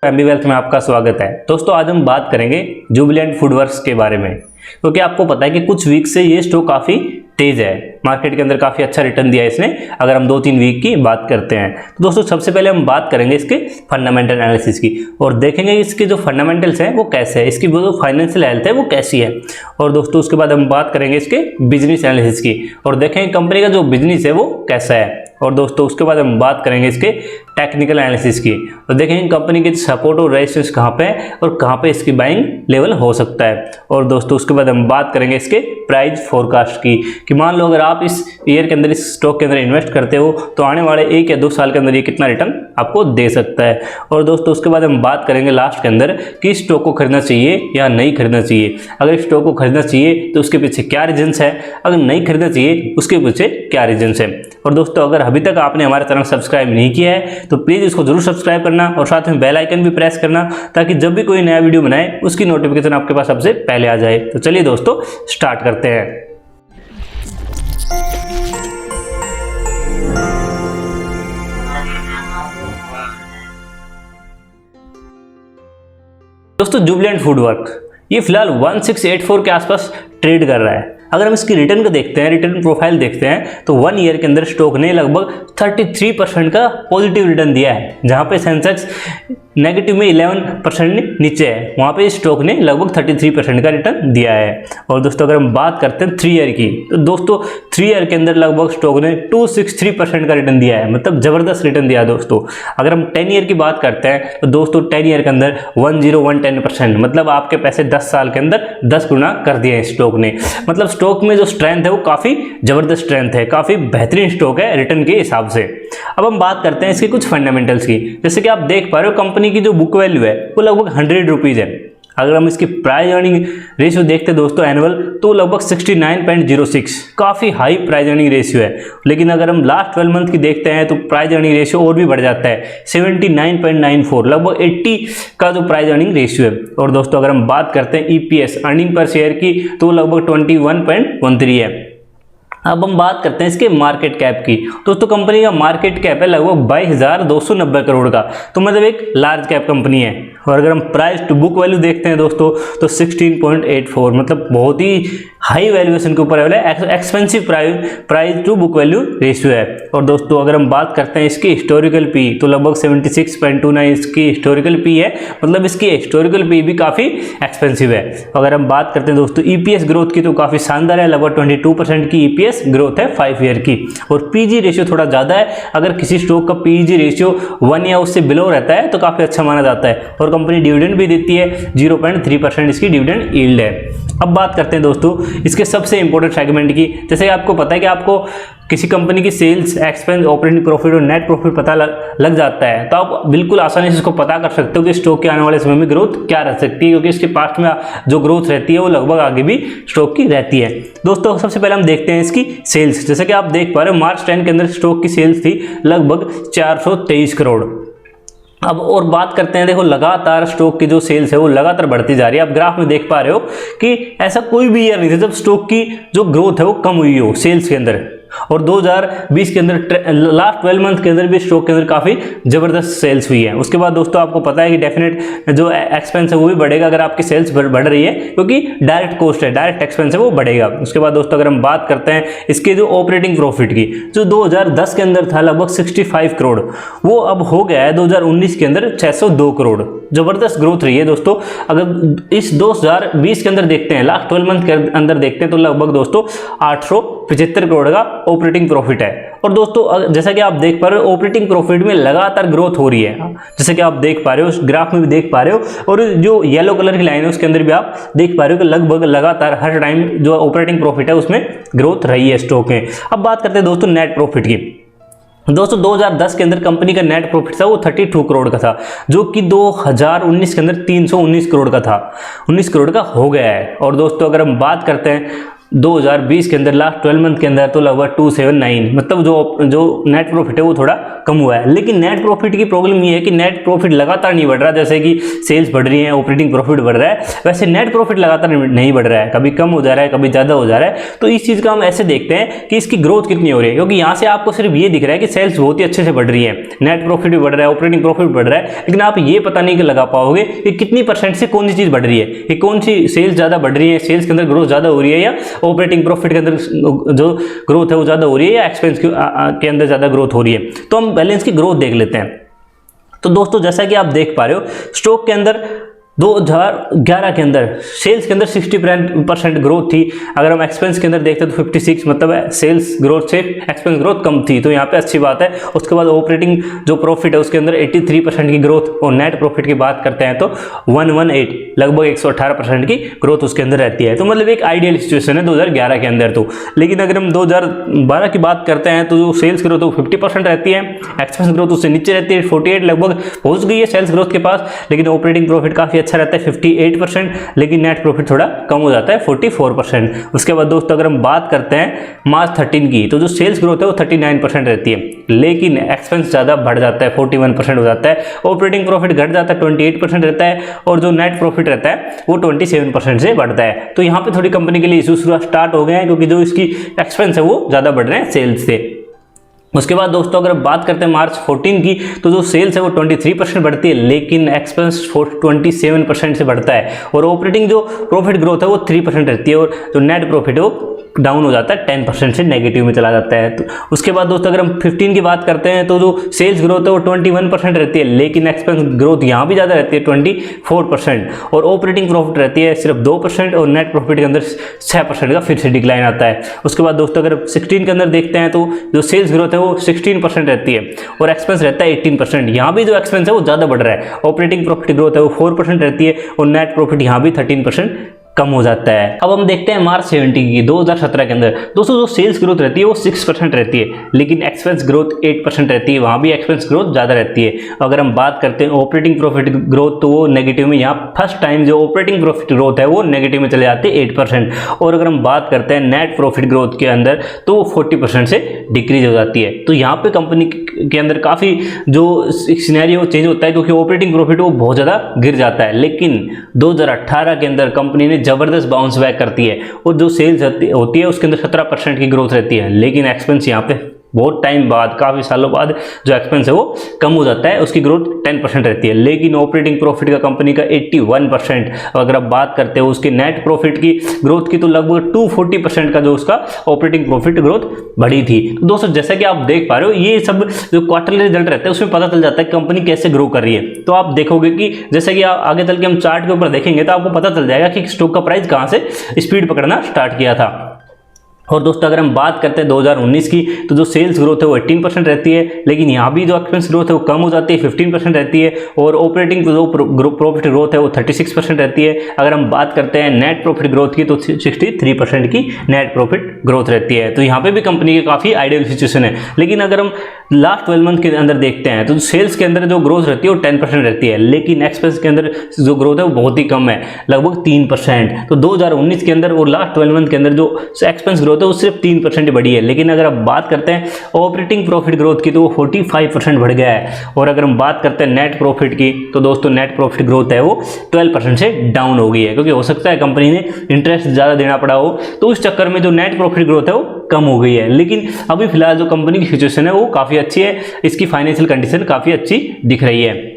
MB wealth में आपका स्वागत है। दोस्तों आज हम बात करेंगे जुबिलेंट फूडवर्क्स के बारे में, क्योंकि आपको पता है कि कुछ वीक से ये स्टॉक काफ़ी तेज है, मार्केट के अंदर काफ़ी अच्छा रिटर्न दिया है इसने। अगर हम 2-3 वीक की बात करते हैं तो दोस्तों सबसे पहले हम बात करेंगे इसके फंडामेंटल एनालिसिस की और देखेंगे इसके जो फंडामेंटल्स हैं वो कैसे है, इसकी जो फाइनेंशियल हेल्थ है वो कैसी है। और दोस्तों उसके बाद हम बात करेंगे इसके बिजनेस एनालिसिस की और देखेंगे कंपनी का जो बिजनेस है वो कैसा है। और दोस्तों उसके बाद हम बात करेंगे इसके टेक्निकल एनालिसिस की, तो देखेंगे कंपनी के सपोर्ट और रेजिस्टेंस कहाँ पे है और कहाँ पे इसकी बाइंग लेवल हो सकता है। और दोस्तों उसके बाद हम बात करेंगे इसके प्राइस फोरकास्ट की कि मान लो अगर आप इस ईयर के अंदर इस स्टॉक के अंदर इन्वेस्ट करते हो तो आने वाले 1 या 2 साल के अंदर ये कितना रिटर्न आपको दे सकता है। और दोस्तों उसके बाद हम बात करेंगे लास्ट के अंदर कि इस स्टॉक को खरीदना चाहिए या नहीं खरीदना चाहिए। अगर इस स्टॉक को खरीदना चाहिए तो उसके पीछे क्या रीजंस है, अगर नहीं खरीदना चाहिए उसके पीछे क्या रीजंस है। और दोस्तों अगर अभी तक आपने हमारा चैनल सब्सक्राइब नहीं किया है तो प्लीज़ इसको जरूर सब्सक्राइब करना और साथ में बेल आइकन भी प्रेस करना, ताकि जब भी कोई नया वीडियो बनाए उसकी नोटिफिकेशन आपके पास सबसे पहले आ जाए। तो चलिए दोस्तों स्टार्ट करते हैं। दोस्तों जुबिलेंट फूडवर्क ये फिलहाल 1684 के आसपास ट्रेड कर रहा है। अगर हम इसकी रिटर्न को देखते हैं, रिटर्न प्रोफाइल देखते हैं तो 1 ईयर के अंदर स्टॉक ने लगभग 33% का पॉजिटिव रिटर्न दिया है। जहां पे सेंसेक्स नेगेटिव में 11% नीचे है, वहां पे स्टॉक ने लगभग 33% का रिटर्न दिया है। और दोस्तों अगर हम बात करते हैं 3 ईयर की, तो दोस्तों 3 ईयर के अंदर लगभग स्टॉक ने 263% का रिटर्न दिया है, मतलब जबरदस्त रिटर्न दिया है दोस्तों। अगर हम 10 ईयर की बात करते हैं तो दोस्तों 10 ईयर के अंदर 10% मतलब आपके पैसे 10 साल के अंदर 10 गुना कर दिए हैं स्टॉक ने। मतलब स्टॉक में जो स्ट्रेंथ है वो काफ़ी जबरदस्त स्ट्रेंथ है, काफ़ी बेहतरीन स्टॉक है रिटर्न के हिसाब से। अब हम बात करते हैं इसके कुछ फंडामेंटल्स की। जैसे कि आप देख पा रहे हो कंपनी की जो बुक वैल्यू है वो लगभग 100 रुपीज़ है। अगर हम इसकी प्राइस अर्निंग रेशियो देखते हैं दोस्तों एनुअल, तो लगभग 69.06, काफ़ी हाई प्राइस अर्निंग रेशियो है। लेकिन अगर हम लास्ट 12 मंथ की देखते हैं तो प्राइस अर्निंग रेशियो और भी बढ़ जाता है, 79.94, लगभग 80 का जो प्राइस अर्निंग रेशियो है। और दोस्तों अगर हम बात करते हैं ईपीएस अर्निंग पर शेयर की तो लगभग 21.13 है। अब हम बात करते हैं इसके मार्केट कैप की। दोस्तों कंपनी का मार्केट कैप है लगभग 22,290 करोड़ का, तो मतलब एक लार्ज कैप कंपनी है। और अगर हम प्राइस टू बुक वैल्यू देखते हैं दोस्तों तो 16.84, मतलब बहुत ही हाई वैल्यूएशन के ऊपर है, expensive price to book value ratio है। और दोस्तों अगर हम बात करते हैं इसकी हिस्टोरिकल पी तो लगभग 76.29 इसकी हिस्टोरिकल पी है, मतलब इसकी हिस्टोरिकल पी भी काफ़ी एक्सपेंसिव है। अगर हम बात करते हैं दोस्तों ईपीएस ग्रोथ की तो काफ़ी शानदार है, लगभग 22% की ईपीएस ग्रोथ है 5 ईयर की। और पीजी रेशियो थोड़ा ज़्यादा है, अगर किसी स्टॉक का पीजी रेशियो 1 या उससे बिलो रहता है तो काफ़ी अच्छा माना जाता है। और कंपनी डिविडेंड भी देती है, 0.3% इसकी डिविडेंड यील्ड है। अब बात करते हैं दोस्तों इसके सबसे इंपॉर्टेंट सेगमेंट की। जैसे कि आपको पता है कि आपको किसी कंपनी की सेल्स, एक्सपेंस, ऑपरेटिंग प्रॉफिट और नेट प्रॉफिट पता लग जाता है तो आप बिल्कुल आसानी से इसको पता कर सकते हो कि स्टॉक के आने वाले समय में ग्रोथ क्या रह सकती है, क्योंकि इसके पास्ट में जो ग्रोथ रहती है वो लगभग आगे भी स्टॉक की रहती है। दोस्तों सबसे पहले हम देखते हैं इसकी सेल्स। जैसे कि आप देख पा रहे हो मार्च 10 के अंदर स्टॉक की सेल्स थी लगभग 423 करोड़। अब और बात करते हैं, देखो लगातार स्टॉक की जो सेल्स है वो लगातार बढ़ती जा रही है। आप ग्राफ में देख पा रहे हो कि ऐसा कोई भी ईयर नहीं था जब स्टॉक की जो ग्रोथ है वो कम हुई हो सेल्स के अंदर। और 2020 के अंदर लास्ट 12 मंथ के अंदर भी स्टॉक के अंदर काफ़ी ज़बरदस्त सेल्स हुई है। उसके बाद दोस्तों आपको पता है कि डेफिनेट जो एक्सपेंस है वो भी बढ़ेगा अगर आपकी सेल्स बढ़ रही है, क्योंकि डायरेक्ट कॉस्ट है, डायरेक्ट एक्सपेंस है वो बढ़ेगा। उसके बाद दोस्तों अगर हम बात करते हैं इसके जो ऑपरेटिंग प्रॉफिट की, जो 2010 के अंदर था लगभग 65 करोड़, वो अब हो गया है 2019 के अंदर 602 करोड़। ज़बरदस्त ग्रोथ रही है दोस्तों। अगर इस 2020 के अंदर देखते हैं, लास्ट 12 मंथ के अंदर देखते हैं तो लगभग दोस्तों 875 करोड़ का ऑपरेटिंग प्रॉफिट है। और दोस्तों जैसा कि आप देख पा रहे हो ऑपरेटिंग प्रॉफिट में लगातार ग्रोथ हो रही है, जैसे कि आप देख पा रहे हो, ग्राफ में भी देख पा रहे हो। और जो येलो कलर की लाइन है उसके अंदर भी आप देख पा रहे हो कि लगभग लगातार हर टाइम जो ऑपरेटिंग प्रॉफिट है उसमें ग्रोथ रही है स्टॉक में। अब बात करते हैं दोस्तों नेट प्रॉफिट की। दोस्तों 2010 के अंदर कंपनी का नेट प्रॉफिट था वो 32 करोड़ का था, जो कि 2019 के अंदर 319 करोड़ का था, 19 करोड़ का हो गया है। और दोस्तों अगर हम बात करते हैं 2020 के अंदर लास्ट 12 मंथ के अंदर तो लगभग 279, मतलब जो नेट प्रॉफिट है वो थोड़ा कम हुआ है। लेकिन नेट प्रॉफिट की प्रॉब्लम ये है कि नेट प्रॉफिट लगातार नहीं बढ़ रहा, जैसे कि सेल्स बढ़ रही है, ऑपरेटिंग प्रॉफिट बढ़ रहा है, वैसे नेट प्रॉफिट लगातार नहीं बढ़ रहा है, कभी कम हो जा रहा है, कभी ज़्यादा हो जा रहा है। तो इस चीज़ का हम ऐसे देखते हैं कि इसकी ग्रोथ कितनी हो रही है, क्योंकि यहाँ से आपको सिर्फ ये दिख रहा है कि सेल्स बहुत ही अच्छे से बढ़ रही है, नेट प्रॉफिट भी बढ़ रहा है, ऑपरेटिंग प्रॉफिट बढ़ रहा है, लेकिन आप ये पता नहीं लगा पाओगे कि कितनी परसेंट से कौन सी चीज़ बढ़ रही है, कि कौन सी सेल्स ज़्यादा बढ़ रही है, सेल्स के अंदर ग्रोथ ज़्यादा हो रही है, या ऑपरेटिंग प्रॉफिट के अंदर जो ग्रोथ है वो ज़्यादा हो रही है, या एक्सपेंस के अंदर ज़्यादा ग्रोथ हो रही है। तो हम बैलेंस की ग्रोथ देख लेते हैं। तो दोस्तों जैसा कि आप देख पा रहे हो, स्टॉक के अंदर 2011 के अंदर सेल्स के अंदर 60% ग्रोथ थी। अगर हम एक्सपेंस के अंदर देखते हैं तो 56, मतलब सेल्स ग्रोथ से एक्सपेंस ग्रोथ कम थी, तो यहाँ पे अच्छी बात है। उसके बाद ऑपरेटिंग जो प्रॉफिट है उसके अंदर 83% की ग्रोथ, और नेट प्रॉफिट की बात करते हैं तो 118, लगभग 118% की ग्रोथ उसके अंदर रहती है। तो मतलब एक आइडियल सिचुएशन है 2011 के अंदर तो। लेकिन अगर हम 2012 की बात करते हैं तो जो सेल्स ग्रोथ है वो 50% रहती है, एक्सपेंस ग्रोथ उससे नीचे रहती है, 48 लगभग पहुंच गई है सेल्स ग्रोथ के पास, लेकिन ऑपरेटिंग प्रॉफिट काफ़ी अच्छा रहता है 58%, लेकिन नेट प्रॉफिट थोड़ा कम हो जाता है 44%। उसके बाद दोस्तों अगर हम बात करते हैं मार्च 13 की, तो जो सेल्स ग्रोथ है वो 39% रहती है, लेकिन एक्सपेंस ज़्यादा बढ़ जाता है, 41% हो जाता है, ऑपरेटिंग प्रॉफिट घट जाता है, 28% रहता है, और जो नेट प्रॉफिट रहता है वो 27% से बढ़ता है। तो यहाँ पे थोड़ी कंपनी के लिए इशू स्टार्ट हो गए हैं, क्योंकि जो इसकी एक्सपेंस है वो ज़्यादा बढ़ रहे हैं सेल्स से। उसके बाद दोस्तों अगर बात करते हैं मार्च 14 की, तो जो सेल्स है वो 23% बढ़ती है, लेकिन एक्सपेंस 27% से बढ़ता है, और ऑपरेटिंग जो प्रॉफिट ग्रोथ है वो 3% रहती है, और जो नेट प्रॉफिट है वो डाउन हो जाता है, 10% से नेगेटिव में चला जाता है। तो उसके बाद दोस्तों अगर हम 15 की बात करते हैं तो जो सेल्स ग्रोथ है वो 21% रहती है, लेकिन एक्सपेंस ग्रोथ यहाँ भी ज़्यादा रहती है 24%, और ऑपरेटिंग प्रॉफिट रहती है सिर्फ 2%, और नेट प्रॉफिट के अंदर 6% का फिर से डिक्लाइन आता है। उसके बाद दोस्तों अगर 16 के अंदर देखते हैं तो जो सेल्स ग्रोथ है वो 16% रहती है, और एक्सपेंस रहता है 18%। यहाँ भी जो एक्सपेंस है वो ज़्यादा बढ़ रहा है, ऑपरेटिंग प्रॉफिट ग्रोथ है वो 4% रहती है, और नेट प्रॉफिट यहाँ भी 13% कम हो जाता है। अब हम देखते हैं मार्च 17 की 2017 के अंदर। दोस्तों जो सेल्स ग्रोथ रहती है वो 6% रहती है, लेकिन एक्सपेंस ग्रोथ 8% रहती है, वहाँ भी एक्सपेंस ग्रोथ ज़्यादा रहती है। अगर हम बात करते हैं ऑपरेटिंग प्रॉफिट ग्रोथ, तो वो नेगेटिव में, यहाँ फर्स्ट टाइम जो ऑपरेटिंग प्रॉफिट ग्रोथ है वो नेगेटिव में चले जाती है 8%। और अगर हम बात करते हैं नेट प्रॉफिट ग्रोथ के अंदर, तो वो 40% से डिक्रीज हो जाती है। तो यहाँ पे कंपनी के अंदर काफ़ी जो सिनेरियो चेंज होता है, क्योंकि ऑपरेटिंग प्रॉफिट वो बहुत ज़्यादा गिर जाता है। लेकिन 2018 के अंदर कंपनी ने जबरदस्त बाउंस बैक करती है, और जो सेल्स होती है उसके अंदर 17% की ग्रोथ रहती है, लेकिन एक्सपेंस यहाँ पे बहुत टाइम बाद, काफ़ी सालों बाद जो एक्सपेंस है वो कम हो जाता है, उसकी ग्रोथ 10% रहती है। लेकिन ऑपरेटिंग प्रॉफिट का कंपनी का 81%। अगर आप बात करते हो उसकी नेट प्रॉफिट की ग्रोथ की, तो लगभग 240% का जो उसका ऑपरेटिंग प्रॉफिट ग्रोथ बढ़ी थी। तो दोस्तों जैसा कि आप देख पा रहे हो, ये सब जो क्वार्टरली रिजल्ट रहता है उसमें पता चल जाता है कंपनी कैसे ग्रो कर रही है। तो आप देखोगे कि जैसे कि आप आगे चल के हम चार्ट के ऊपर देखेंगे तो आपको पता चल जाएगा कि स्टॉक का प्राइस कहाँ से स्पीड पकड़ना स्टार्ट किया था। और दोस्तों अगर हम बात करते हैं 2019 की, तो जो सेल्स ग्रोथ है वो 18% रहती है, लेकिन यहाँ भी जो एक्सपेंस ग्रोथ है वो कम हो जाती है, 15% रहती है, और ऑपरेटिंग जो प्रॉफिट ग्रोथ है वो 36% रहती है। अगर हम बात करते हैं नेट प्रॉफिट ग्रोथ की, तो 63% की नेट प्रॉफिट ग्रोथ रहती है। तो यहाँ पे भी कंपनी की काफ़ी आइडियल सिचुएशन है। लेकिन अगर हम लास्ट 12 मंथ के अंदर देखते हैं, तो सेल्स के अंदर जो ग्रोथ रहती है वो 10% रहती है, लेकिन एक्सपेंस के अंदर जो ग्रोथ है वो बहुत ही कम है, लगभग 3%। तो 2019 के अंदर और लास्ट 12 मंथ के अंदर जो एक्सपेंस ग्रोथ है वो सिर्फ 3% बढ़ी है। लेकिन अगर आप बात करते हैं ऑपरेटिंग प्रॉफिट ग्रोथ की, तो वो 45% बढ़ गया है। और अगर हम बात करते हैं नेट प्रॉफिट की, तो दोस्तों नेट प्रॉफिट ग्रोथ है वो 12% से डाउन हो गई है, क्योंकि हो सकता है कंपनी ने इंटरेस्ट ज़्यादा देना पड़ा हो, तो उस चक्कर में जो नेट प्रॉफिट ग्रोथ है वो कम हो गई है। लेकिन अभी फिलहाल जो कंपनी की सिचुएशन है वो काफ़ी अच्छी है, इसकी फाइनेंशियल कंडीशन काफ़ी अच्छी दिख रही है।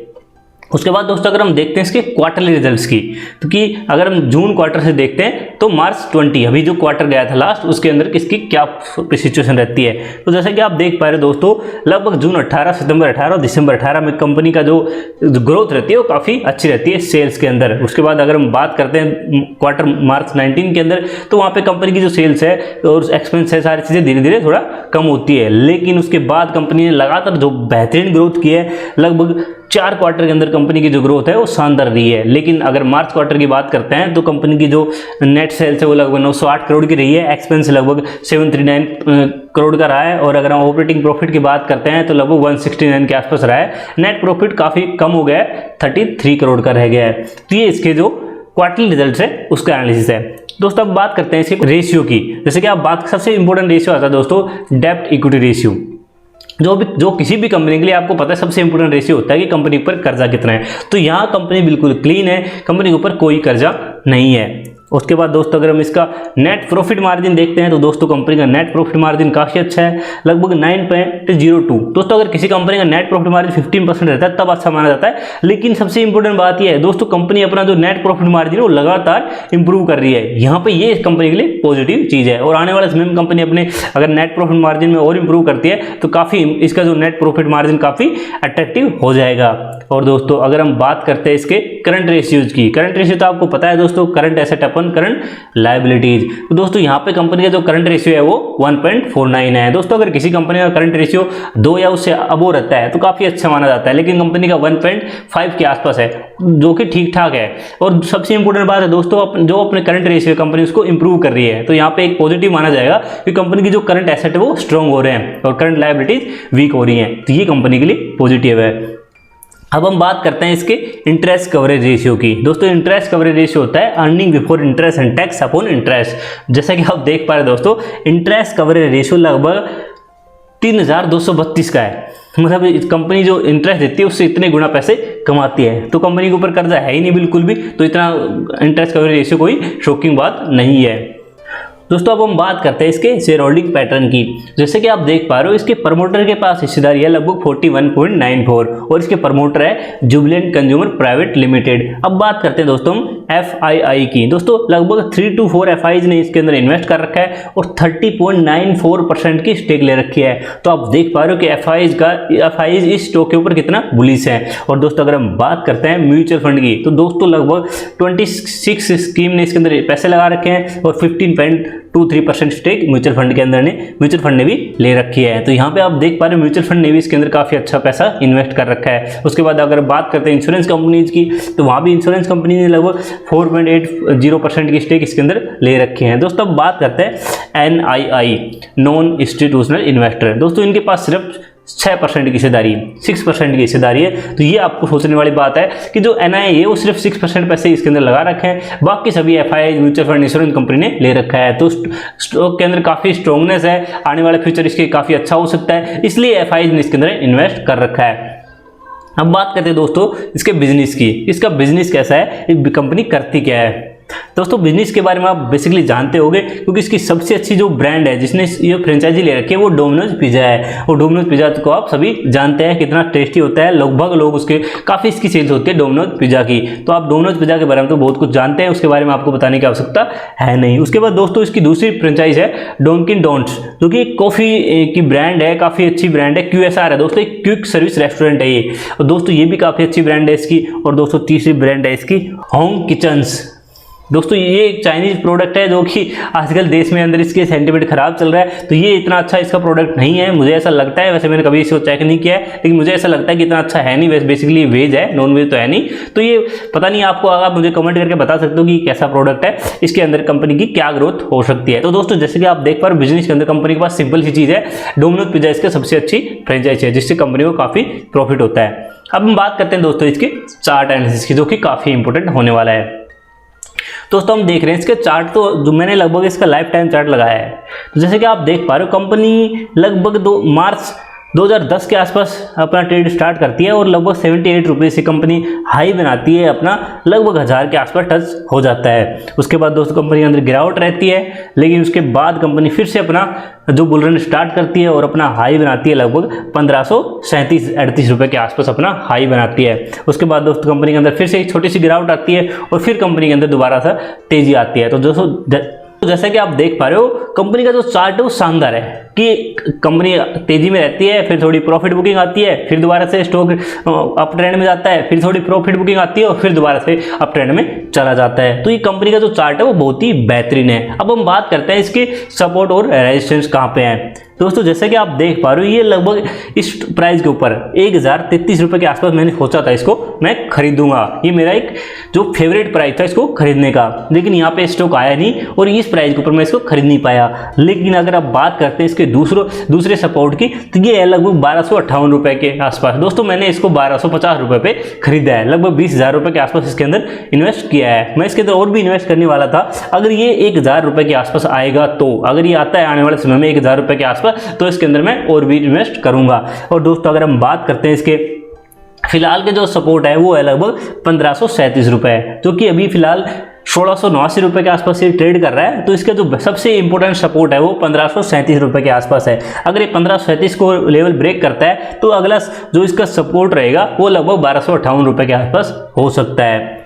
उसके बाद दोस्तों अगर हम देखते हैं इसके क्वार्टरली रिजल्ट्स की, तो कि अगर हम जून क्वार्टर से देखते हैं तो मार्च 20 अभी जो क्वार्टर गया था लास्ट, उसके अंदर किसकी क्या सिचुएशन रहती है। तो जैसे कि आप देख पा रहे हो दोस्तों, लगभग जून 18, सितंबर 18 और दिसंबर 18 में कंपनी का जो ग्रोथ रहती है वो काफ़ी अच्छी रहती है सेल्स के अंदर। उसके बाद अगर हम बात करते हैं क्वार्टर मार्च 19 के अंदर, तो वहाँ पर कंपनी की जो सेल्स है और एक्सपेंस है, सारी चीज़ें धीरे धीरे थोड़ा कम होती है। लेकिन उसके बाद कंपनी ने लगातार जो बेहतरीन ग्रोथ की है, लगभग 4 क्वार्टर के अंदर कंपनी की जो ग्रोथ है वो शानदार रही है। लेकिन अगर मार्च क्वार्टर की बात करते हैं, तो कंपनी की जो नेट सेल्स है वो लगभग 908 करोड़ की रही है, एक्सपेंस लगभग 739 करोड़ का रहा है। और अगर हम ऑपरेटिंग प्रॉफिट की बात करते हैं, तो लगभग 169 के आसपास रहा है। नेट प्रॉफिट काफ़ी कम हो गया है, 33 करोड़ का रह गया है। तो ये इसके जो क्वार्टरली रिजल्ट है उसका एनालिसिस है। दोस्तों अब बात करते हैं इसके रेशियो की। जैसे कि आप बात, सबसे इंपॉर्टेंट रेशियो आता है दोस्तों डेब्ट इक्विटी रेशियो। जो किसी भी कंपनी के लिए आपको पता है सबसे इंपॉर्टेंट रेशियो होता है कि कंपनी पर कर्जा कितना है। तो यहाँ कंपनी बिल्कुल क्लीन है, कंपनी के ऊपर कोई कर्जा नहीं है। उसके बाद दोस्तों अगर हम इसका नेट प्रॉफिट मार्जिन देखते हैं तो दोस्तों कंपनी का नेट प्रॉफिट मार्जिन काफ़ी अच्छा है, लगभग 9.02। दोस्तों अगर किसी कंपनी का नेट प्रॉफिट मार्जिन 15% रहता है तब अच्छा माना जाता है। लेकिन सबसे इंपॉर्टेंट बात यह है दोस्तों, कंपनी अपना जो नेट प्रॉफिट मार्जिन है वो लगातार इंप्रूव कर रही है। यहाँ पे ये कंपनी के लिए पॉजिटिव चीज़ है और आने वाले समय में कंपनी अपने अगर नेट प्रॉफिट मार्जिन में और इंप्रूव करती है तो काफ़ी इसका जो नेट प्रॉफिट मार्जिन काफ़ी अट्रैक्टिव हो जाएगा। और दोस्तों अगर हम बात करते हैं इसके करंट रेशियोज की, करंट रेशियो तो आपको पता है दोस्तों, करंट एसेट अपन करंट लायबिलिटीज। तो दोस्तों यहाँ पे कंपनी का जो करंट रेशियो है वो 1.49 है। दोस्तों अगर किसी कंपनी का करंट रेशियो 2 या उससे अबो रहता है तो काफ़ी अच्छा माना जाता है, लेकिन कंपनी का 1.5 के आसपास है जो कि ठीक ठाक है। और सबसे इंपॉर्टेंट बात है दोस्तों, जो अपने करंट रेशियो कंपनी उसको इंप्रूव कर रही है, तो यहाँ पे एक पॉजिटिव माना जाएगा कि कंपनी की जो करंट एसेट है वो स्ट्रॉन्ग हो रहे हैं और करंट लायबिलिटीज वीक हो रही हैं, तो ये कंपनी के लिए पॉजिटिव है। अब हम बात करते हैं इसके इंटरेस्ट कवरेज रेशियो की। दोस्तों इंटरेस्ट कवरेज रेशियो होता है earning before interest and tax upon interest. जैसा कि आप देख पा रहे हैं दोस्तों, इंटरेस्ट कवरेज रेशियो लगभग 3232 का है। मतलब कंपनी जो इंटरेस्ट देती है उससे इतने गुना पैसे कमाती है, तो कंपनी के ऊपर कर्जा है ही नहीं बिल्कुल भी, तो इतना इंटरेस्ट कवरेज रेशियो कोई शॉकिंग बात नहीं है। दोस्तों अब हम बात करते हैं इसके शेयर होल्डिंग पैटर्न की। जैसे कि आप देख पा रहे हो इसके प्रमोटर के पास हिस्सेदारी है लगभग 41.94 और इसके प्रमोटर है जुबिलेंट कंज्यूमर प्राइवेट लिमिटेड। अब बात करते हैं दोस्तों हम FII की। दोस्तों लगभग 3 to 4 FIs ने इसके अंदर इन्वेस्ट कर रखा है और 30.94% की स्टेक ले रखी है। तो आप देख पा रहे हो कि FIs इस स्टॉक के ऊपर कितना बुलिश है। और दोस्तों अगर हम बात करते हैं म्यूचुअल फंड की, तो दोस्तों लगभग 26 स्कीम ने इसके अंदर पैसे लगा रखे हैं और 15.23% स्टेक म्यूचुअल फंड ने भी ले रखी है। तो यहाँ पे आप देख पा रहे हैं म्यूचुअल फंड ने भी इसके अंदर काफ़ी अच्छा पैसा इन्वेस्ट कर रखा है। उसके बाद अगर बात करते हैं इंश्योरेंस कंपनीज की, तो वहाँ भी इंश्योरेंस कंपनी ने लगभग 4.80% की स्टेक इसके अंदर ले रखे हैं। दोस्तों अब बात करते हैं NII नॉन इंस्टीट्यूशनल इन्वेस्टर। दोस्तों इनके पास सिर्फ 6% की हिस्सेदारी, 6% की हिस्सेदारी है। तो ये आपको सोचने वाली बात है कि जो NII है वो सिर्फ 6% पैसे इसके अंदर लगा रखे हैं, बाकी सभी FII mutual fund insurance company ने ले रखा है। तो स्टॉक के अंदर काफ़ी स्ट्रॉन्गनेस है, आने वाला फ्यूचर इसके काफ़ी अच्छा हो सकता है, इसलिए FII ने इसके अंदर इन्वेस्ट कर रखा है। अब बात करते हैं दोस्तों इसके बिजनेस की। इसका बिजनेस कैसा है, ये कंपनी करती क्या है। दोस्तों बिजनेस के बारे में आप बेसिकली जानते होंगे क्योंकि इसकी सबसे अच्छी जो ब्रांड है जिसने ये फ्रेंचाइजी ले रखी है वो डोमिनोज पिज़्ज़ा है। और डोमिनोज पिज़्ज़ा को आप सभी जानते हैं कितना टेस्टी होता है, लगभग लोग उसके काफ़ी इसकी सेल्स होती है डोमिनोज पिज़्ज़ा की। तो आप डोमिनोज पिज़्ज़ा के बारे में तो बहुत कुछ जानते हैं, उसके बारे में आपको बताने की आवश्यकता है नहीं। उसके बाद दोस्तों इसकी दूसरी फ्रेंचाइज है डोंकिन डोंट्स, जो कि कॉफ़ी की ब्रांड है, काफ़ी अच्छी ब्रांड है। QSR है दोस्तों, एक क्विक सर्विस रेस्टोरेंट है ये, और दोस्तों ये भी काफ़ी अच्छी ब्रांड है इसकी। और दोस्तों तीसरी ब्रांड है इसकी होंग किचन्स। दोस्तों ये एक चाइनीज प्रोडक्ट है जो कि आजकल देश में अंदर इसके सेंटीमेंट खराब चल रहा है, तो ये इतना अच्छा इसका प्रोडक्ट नहीं है, मुझे ऐसा लगता है। वैसे मैंने कभी इसको चेक नहीं किया है, लेकिन मुझे ऐसा लगता है कि इतना अच्छा है नहीं। वैसे बेसिकली वेज है, नॉन वेज तो है नहीं। तो ये पता नहीं, आपको आप मुझे कमेंट करके बता सकते हो कि कैसा प्रोडक्ट है, इसके अंदर कंपनी की क्या ग्रोथ हो सकती है। तो दोस्तों जैसे कि आप देख पा रहे हो बिजनेस के अंदर कंपनी के पास सिंपल सी चीज़ है, डोमिनोज पिज़्ज़ा इसकी सबसे अच्छी फ्रेंचाइज है जिससे कंपनी को काफ़ी प्रॉफिट होता है। अब हम बात करते हैं दोस्तों इसके चार्ट एनालिसिस की, जो कि काफ़ी इंपॉर्टेंट होने वाला है। दोस्तों हम देख रहे हैं इसके चार्ट, तो जो मैंने लगभग इसका लाइफ टाइम चार्ट लगाया है। तो जैसे कि आप देख पा रहे हो कंपनी लगभग मार्च 2010 के आसपास अपना ट्रेड स्टार्ट करती है और लगभग 78 रुपये से कंपनी हाई बनाती है, अपना लगभग 1000 के आसपास टच हो जाता है। उसके बाद दोस्तों कंपनी के अंदर गिरावट रहती है, लेकिन उसके बाद कंपनी फिर से अपना जो बुल रन स्टार्ट करती है और अपना हाई बनाती है लगभग 1537-38 रुपये के आसपास अपना हाई बनाती है। उसके बाद दोस्तों कंपनी के अंदर फिर से एक छोटी सी गिरावट आती है और फिर कंपनी के अंदर दोबारा सा तेजी आती है। तो दोस्तों जैसा कि आप देख पा रहे हो कंपनी का जो चार्ट है वो शानदार है कि कंपनी तेजी में रहती है, फिर थोड़ी प्रॉफिट बुकिंग आती है, फिर दोबारा से स्टॉक अप ट्रेंड में जाता है, फिर थोड़ी प्रॉफिट बुकिंग आती है और फिर दोबारा से अप ट्रेंड में चला जाता है। तो ये कंपनी का जो चार्ट है वो बहुत ही बेहतरीन है। अब हम बात करते हैं इसके सपोर्ट और रेजिस्टेंस कहाँ पे है। दोस्तों जैसे कि आप देख पा रहे हो ये लगभग इस प्राइस के ऊपर 1033 रुपये के आसपास मैंने सोचा था इसको मैं खरीदूंगा। ये मेरा एक जो फेवरेट प्राइस था इसको खरीदने का, लेकिन यहाँ पे स्टॉक आया नहीं और इस प्राइस के ऊपर मैं इसको खरीद नहीं पाया। लेकिन अगर आप बात करते हैं इसके दूसरे सपोर्ट की तो ये है लगभग 1258 रुपये के आसपास। दोस्तों मैंने इसको 1250 रुपये पे खरीदा है, लगभग 20,000 रुपये के आसपास इसके अंदर इन्वेस्ट किया है। मैं इसके अंदर और भी इन्वेस्ट करने वाला था अगर ये 1,000 रुपये के आसपास आएगा तो, अगर ये आता है आने वाले समय में 1,000 रुपये के आसपास तो इसके अंदर मैं और भी इन्वेस्ट करूंगा। और दोस्तों अगर हम बात करते हैं इसके फिलहाल के जो सपोर्ट है वो है लगभग 1537 रुपये, जो कि अभी फिलहाल 1689 रुपये के आसपास ये ट्रेड कर रहा है। तो इसका जो सबसे इंपॉर्टेंट सपोर्ट है वो 1537 रुपये के आसपास है। अगर ये 1537 को लेवल ब्रेक करता है तो अगला जो इसका सपोर्ट रहेगा वो लगभग 1258 रुपये के आसपास हो सकता है।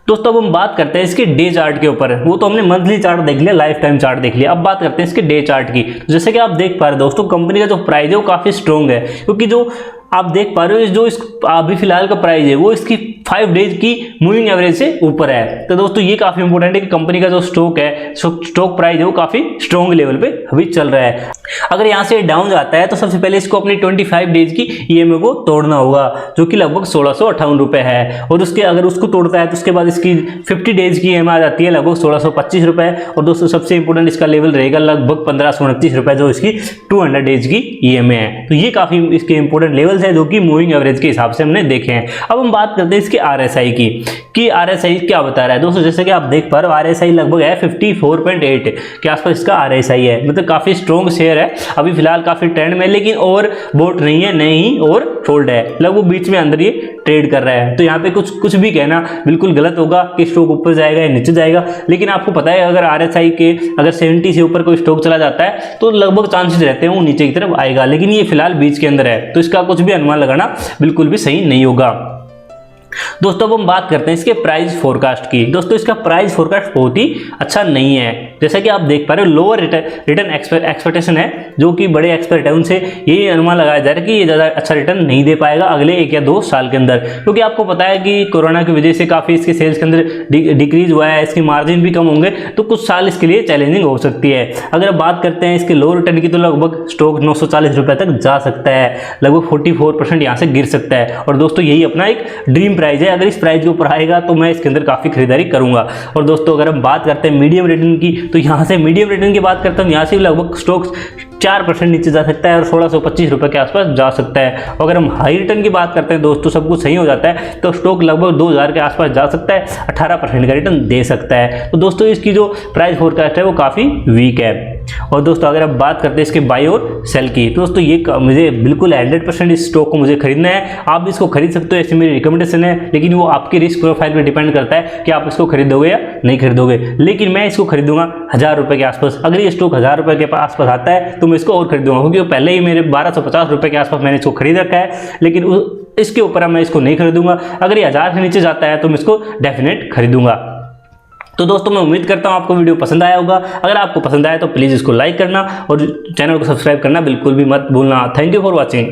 दोस्तों अब हम बात करते हैं इसके डे चार्ट के ऊपर। वो तो हमने मंथली चार्ट देख लिया, लाइफ टाइम चार्ट देख लिया, अब बात करते हैं इसके डे चार्ट की। जैसे कि आप देख पा रहे हो दोस्तों कंपनी का जो प्राइस है वो काफ़ी स्ट्रॉन्ग है, क्योंकि जो आप देख पा रहे हो जो इस अभी फिलहाल का प्राइस है वो इसकी 5 डेज की मूविंग एवरेज से ऊपर है। तो दोस्तों ये काफ़ी इंपॉर्टेंट है कि कंपनी का जो स्टॉक है, स्टॉक प्राइस है वो काफ़ी स्ट्रॉन्ग लेवल पे अभी चल रहा है। अगर यहाँ से डाउन जाता है तो सबसे पहले इसको अपनी 25 डेज की ईएमए को तोड़ना होगा, जो कि लगभग 1658 रुपये है। और उसके अगर उसको तोड़ता है तो उसके बाद इसकी 50 डेज की ईएमए आ जाती है लगभग 1625 रुपये। और दोस्तों सबसे इंपॉर्टेंट इसका लेवल रहेगा लगभग 1529 रुपये, जो इसकी 200 डेज की ईएमए है। तो ये काफ़ी इसके इंपॉर्टेंट लेवल्स है जो कि मूविंग एवरेज के हिसाब से हमने देखे हैं। अब हम बात करते हैं इसके आरएसआई की आरएसआई क्या बता रहा है। दोस्तों जैसे कि आप देख पा रहे हो आरएसआई लगभग है 54.8 के आसपास इसका आरएसआई है, मतलब काफ़ी स्ट्रॉन्ग शेयर है अभी फिलहाल, काफ़ी ट्रेंड में, लेकिन और बोट नहीं है, नहीं और होल्ड है, लगभग बीच में अंदर ये ट्रेड कर रहा है। तो यहाँ पे कुछ भी कहना बिल्कुल गलत होगा कि स्टॉक ऊपर जाएगा या नीचे जाएगा। लेकिन आपको पता है अगर आरएसआई के अगर 70 से ऊपर कोई स्टॉक चला जाता है तो लगभग चांसेस रहते हैं वो नीचे की तरफ आएगा, लेकिन ये फिलहाल बीच के अंदर है, तो इसका कुछ भी अनुमान लगाना बिल्कुल भी सही नहीं होगा। दोस्तों अब हम बात करते हैं इसके प्राइस फोरकास्ट की। दोस्तों इसका प्राइस फोरकास्ट बहुत ही अच्छा नहीं है, जैसा कि आप देख पा रहे हो लोअर रिटर्न एक्सपेक्टेशन है, जो कि बड़े एक्सपर्ट है उनसे यही अनुमान लगाया जा रहा है कि ये ज़्यादा अच्छा रिटर्न नहीं दे पाएगा अगले 1 या 2 साल के अंदर, क्योंकि आपको पता है कि कोरोना की वजह से काफ़ी इसके सेल्स के अंदर डिक्रीज हुआ है, इसके मार्जिन भी कम होंगे, तो कुछ साल इसके लिए चैलेंजिंग हो सकती है। अगर आप बात करते हैं इसके लो रिटर्न की तो लगभग स्टॉक 940 रुपये तक जा सकता है, लगभग 44% यहाँ से गिर सकता है। और दोस्तों यही अपना एक ड्रीम प्राइस है, अगर इस प्राइस के ऊपर आएगा तो मैं इसके अंदर काफ़ी खरीदारी करूंगा। और दोस्तों अगर हम बात करते हैं मीडियम रिटर्न की तो यहाँ से मीडियम रिटर्न की बात करता हूँ, यहाँ से लगभग स्टॉक्स 4% नीचे जा सकता है और 1625 रुपये के आसपास जा सकता है। अगर हम हाई रिटर्न की बात करते हैं दोस्तों, सब कुछ सही हो जाता है तो स्टॉक लगभग 2000 के आसपास जा सकता है, 18% का रिटर्न दे सकता है। तो दोस्तों इसकी जो प्राइस फोरकास्ट है वो काफ़ी वीक है। और दोस्तों अगर हम बात करते हैं इसके बाई और सेल की, तो दोस्तों ये मुझे बिल्कुल 100% इस स्टॉक को मुझे खरीदना है। आप भी इसको खरीद सकते हो, ऐसी मेरी रिकमेंडेशन है, लेकिन वो आपके रिस्क प्रोफाइल पर डिपेंड करता है कि आप इसको खरीदोगे या नहीं खरीदोगे। लेकिन मैं इसको खरीदूंगा 1000 रुपये के आसपास। अगर ये स्टॉक 1000 रुपये के आसपास आता है तो मैं इसको और खरीदूंगा, क्योंकि पहले ही मेरे 1250 रुपये के आसपास मैंने इसको खरीद रखा है, लेकिन इसके ऊपर मैं इसको नहीं खरीदूंगा। अगर ये 1000 से नीचे जाता है तो मैं इसको डेफिनेट खरीदूंगा। तो दोस्तों मैं उम्मीद करता हूँ आपको वीडियो पसंद आया होगा। अगर आपको पसंद आया तो प्लीज़ इसको लाइक करना और चैनल को सब्सक्राइब करना बिल्कुल भी मत भूलना। Thank you for watching.